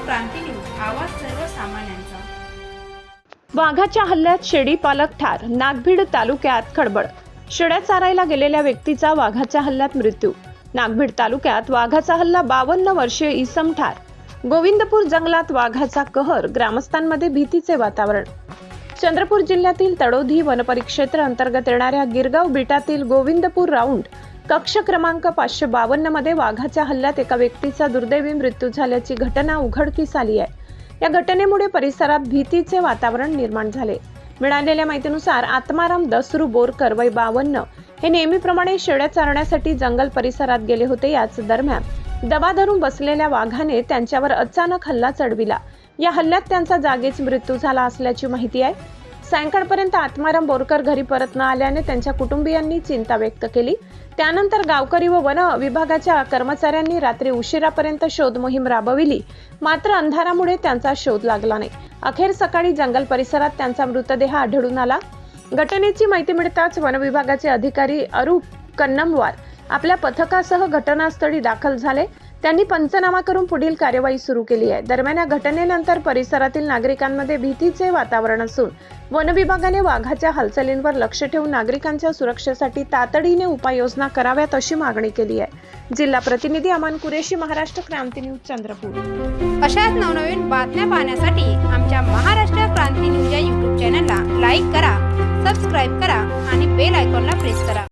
क्रांती news, आवाज सर्वसामान्यांचा। वाघाच्या हल्ल्यात शेळी पालक ठार, नागभीड तालुक्यात खळबळ। शेळ्या चारायला गेलेल्या व्यक्तीचा वाघाच्या हल्ल्यात मृत्यू। नागभीड तालुक्यात वाघाचा हल्ला, 52 वर्षीय इसम ठार। गोविंदपूर जंगलात वाघाचा कहर, ग्रामस्थांमध्ये भीतीचे वातावरण। चंद्रपूर जिल्ह्यातील तडोदी वनपरिक्षेत्र अंतर्गत येणाऱ्या गिरगाव बेटातील गोविंदपूर राऊंड कक्ष क्रमांक 552 मध्ये वाघाच्या हल्ल्यात एका व्यक्तीचा दुर्दैवी मृत्यू झाल्याची घटना उघडकीस आली आहे। या घटनेमुळे परिसरात भीतीचे वातावरण निर्माण झाले। मिळालेल्या माहितीनुसार आत्माराम दसरू बोरकर वय 52 हे नेहमीप्रमाणे शेळ्या चारण्यासाठी जंगल परिसरात गेले होते। याच दरम्यान दबा धरून बसलेल्या वाघाने त्यांच्यावर अचानक हल्ला चढविला। या हल्ल्यात त्यांचा जागीच मृत्यू झाला असल्याची माहिती आहे। सायंकाळपर्यंत आत्माराम बोरकर घरी परत न आल्याने त्यांच्या कुटुंबियांनी चिंता व्यक्त केली। त्यानंतर गावकरी व वन विभागाच्या कर्मचाऱ्यांनी रात्री उशिरापर्यंत शोध मोहीम राबविली, मात्र अंधारामुळे त्यांचा शोध लागला नाही। अखेर सकाळी जंगल परिसरात त्यांचा मृतदेह आढळून आला। घटनेची माहिती मिळताच वन विभागाचे अधिकारी अरूप कन्नमवार आपल्या पथकासह घटनास्थळी दाखल झाले। त्यांनी पंचनामा करून पुढील कार्यवाही सुरू केली आहे। दरम्यान या घटनेनंतर परिसरातील नागरिकांमध्ये भीतीचे वातावरण असून वन विभागाने वाघाच्या हालचालींवर लक्ष ठेवून नागरिकांच्या सुरक्षेसाठी तातडीने उपाययोजना कराव्यात अशी मागणी केली आहे। जिल्हा प्रतिनिधी अमन कुरेशी, महाराष्ट्र क्रांती न्यूज, चंद्रपूर। अशाच नवनवीन बातम्या पाहण्यासाठी आमच्या महाराष्ट्र क्रांती न्यूज या YouTube चॅनलला लाईक करा, सबस्क्राईब करा आणि बेल आयकॉनला प्रेस करा।